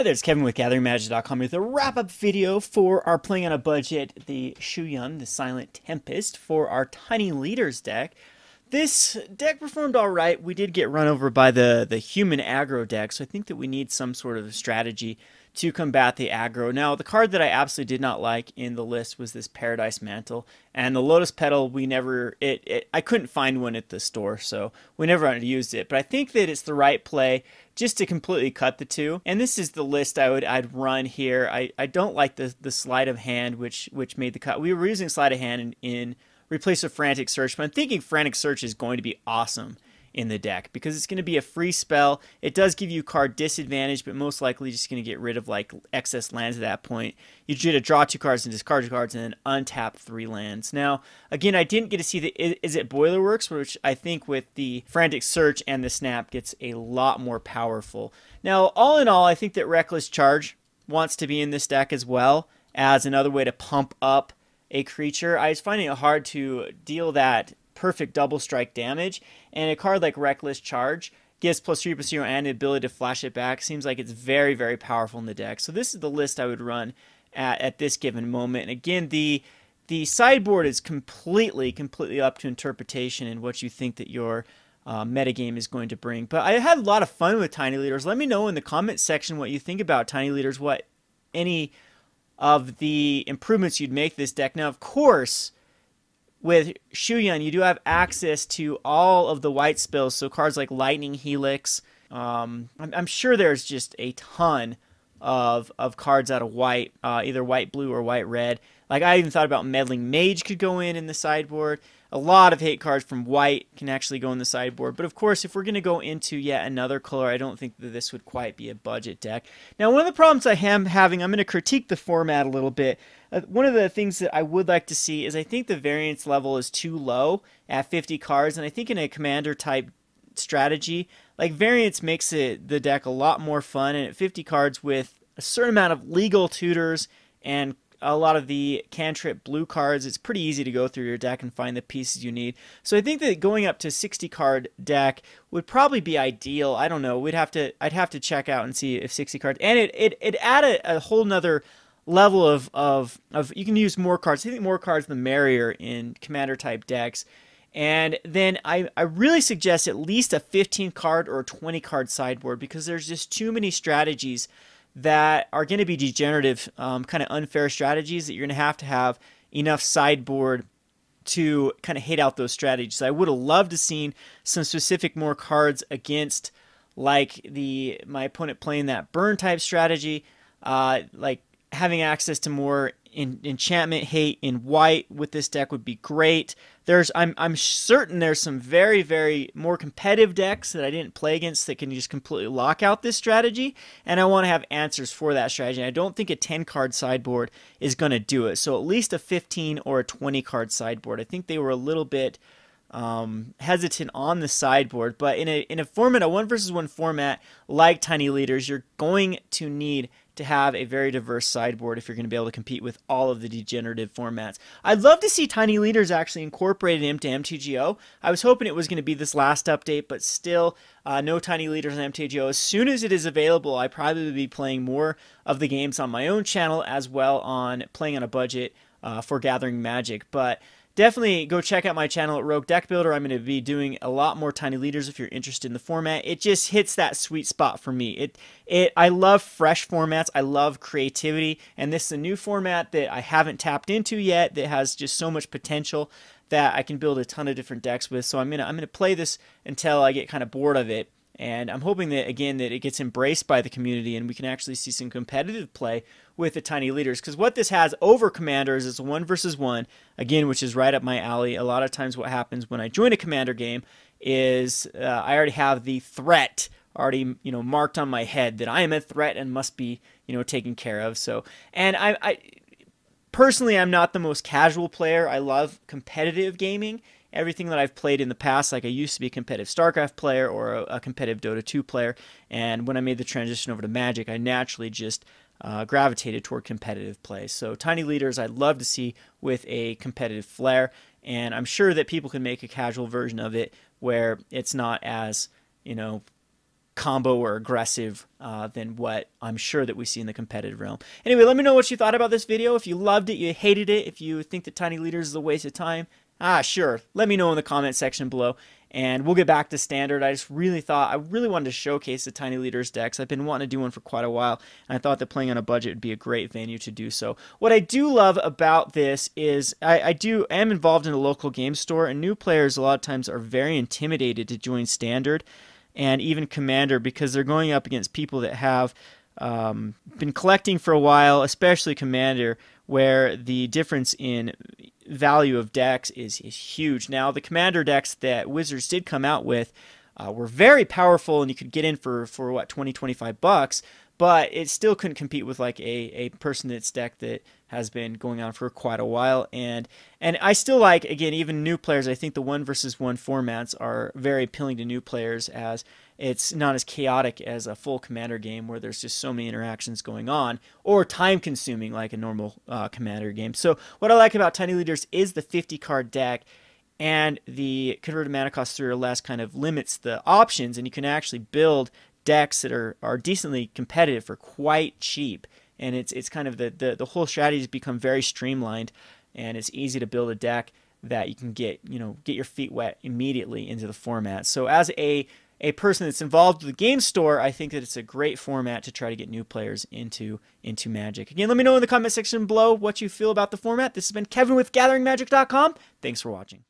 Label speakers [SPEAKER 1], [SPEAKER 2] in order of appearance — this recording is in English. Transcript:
[SPEAKER 1] Hi there, it's Kevin with GatheringMagic.com with a wrap-up video for our Playing on a Budget, the Shuyun, the Silent Tempest, for our Tiny Leaders deck. This deck performed alright. We did get run over by the human aggro deck, so I think that we need some sort of strategy to combat the aggro. Now, the card that I absolutely did not like in the list was this Paradise Mantle, and the Lotus Petal, I couldn't find one at the store, so we never used it. But I think that it's the right play just to completely cut the two. And this is the list I'd run here. I don't like the sleight of hand, which made the cut. We were using sleight of hand in replace of Frantic Search, but I'm thinking Frantic Search is going to be awesome in the deck because it's going to be a free spell. It does give you card disadvantage, but most likely just going to get rid of like excess lands at that point. You get to draw 2 cards and discard 2 cards and then untap 3 lands. Now, again, I didn't get to see the is it Boilerworks, which I think with the Frantic Search and the Snap gets a lot more powerful. Now, all in all, I think that Reckless Charge wants to be in this deck as well as another way to pump up a creature. I was finding it hard to deal that perfect double strike damage, and a card like Reckless Charge gives +3/+0 and the ability to flash it back. Seems like it's very, very powerful in the deck. So this is the list I would run at this given moment. And again, the sideboard is completely up to interpretation and what you think that your metagame is going to bring. But I had a lot of fun with Tiny Leaders. Let me know in the comment section what you think about Tiny Leaders, what any of the improvements you'd make this deck. Now, of course, with Shuyun, you do have access to all of the white spells, so cards like Lightning Helix. I'm sure there's just a ton of cards out of white, either white blue or white red. Like I even thought about Meddling Mage could go in the sideboard. A lot of hate cards from white can actually go in the sideboard. But of course, if we're going to go into yet another color, I don't think that this would quite be a budget deck. Now, one of the problems I am having, I'm going to critique the format a little bit. One of the things that I would like to see is I think the variance level is too low at 50 cards. And I think in a commander type strategy, like variance makes the deck a lot more fun. And at 50 cards with a certain amount of legal tutors and a lot of the cantrip blue cards, it's pretty easy to go through your deck and find the pieces you need. So I think that going up to 60 card deck would probably be ideal. I don't know. I'd have to check out and see if 60 cards, and it add a whole nother level of you can use more cards. I think more cards the merrier in commander type decks. And then I really suggest at least a 15 card or a 20 card sideboard because there's just too many strategies that are going to be degenerative, kind of unfair strategies that you're going to have enough sideboard to kind of hit out those strategies. I would have loved to seen some specific more cards against like my opponent playing that burn type strategy, like having access to more enchantment hate in white with this deck would be great. I'm certain there's some very, very more competitive decks that I didn't play against that can just completely lock out this strategy, and I want to have answers for that strategy. And I don't think a 10 card sideboard is going to do it. So at least a 15 or a 20 card sideboard. I think they were a little bit hesitant on the sideboard, but in a format, a 1-versus-1 format like Tiny Leaders, you're going to need to have a very diverse sideboard if you're going to be able to compete with all of the degenerative formats. I'd love to see Tiny Leaders actually incorporated into MTGO. I was hoping it was going to be this last update, but still no Tiny Leaders on MTGO. As soon as it is available, I probably will be playing more of the games on my own channel as well on Playing on a Budget for Gathering Magic. But definitely go check out my channel at Rogue Deck Builder. I'm going to be doing a lot more Tiny Leaders if you're interested in the format. It just hits that sweet spot for me. I love fresh formats. I love creativity, and this is a new format that I haven't tapped into yet that has just so much potential that I can build a ton of different decks with. So I'm gonna play this until I get kind of bored of it. And I'm hoping that, again, that it gets embraced by the community and we can actually see some competitive play with the Tiny Leaders. Because what this has over Commanders is a 1-versus-1, again, which is right up my alley. A lot of times what happens when I join a Commander game is I already have the threat already, marked on my head that I am a threat and must be, taken care of. So, and I personally, I'm not the most casual player. I love competitive gaming. Everything that I've played in the past, like I used to be a competitive StarCraft player or a competitive Dota 2 player, and when I made the transition over to Magic, I naturally just gravitated toward competitive play. So Tiny Leaders I'd love to see with a competitive flair, and I'm sure that people can make a casual version of it where it's not as, combo or aggressive than what I'm sure that we see in the competitive realm. Anyway, let me know what you thought about this video. If you loved it, you hated it, if you think that Tiny Leaders is a waste of time, sure, let me know in the comment section below, and we'll get back to Standard. I just really wanted to showcase the Tiny Leaders decks. I've been wanting to do one for quite a while, and I thought that playing on a budget would be a great venue to do so. What I do love about this is I am involved in a local game store, and new players a lot of times are very intimidated to join Standard and even Commander, because they're going up against people that have been collecting for a while, especially Commander, where the difference in value of decks is huge. Now, the Commander decks that Wizards did come out with were very powerful, and you could get in for what, 20-25 bucks, but it still couldn't compete with like a person that's deck that has been going on for quite a while. And I still like, again, even new players. I think the 1 versus 1 formats are very appealing to new players, as it's not as chaotic as a full Commander game where there's just so many interactions going on, or time consuming like a normal Commander game. So what I like about Tiny Leaders is the 50 card deck, and the converted mana cost 3 or less kind of limits the options, and you can actually build decks that are decently competitive for quite cheap. And it's kind of the whole strategy has become very streamlined, and it's easy to build a deck that you can get your feet wet immediately into the format. So as a person that's involved with the game store, I think that it's a great format to try to get new players into Magic. Again, let me know in the comment section below what you feel about the format. This has been Kevin with GatheringMagic.com. Thanks for watching.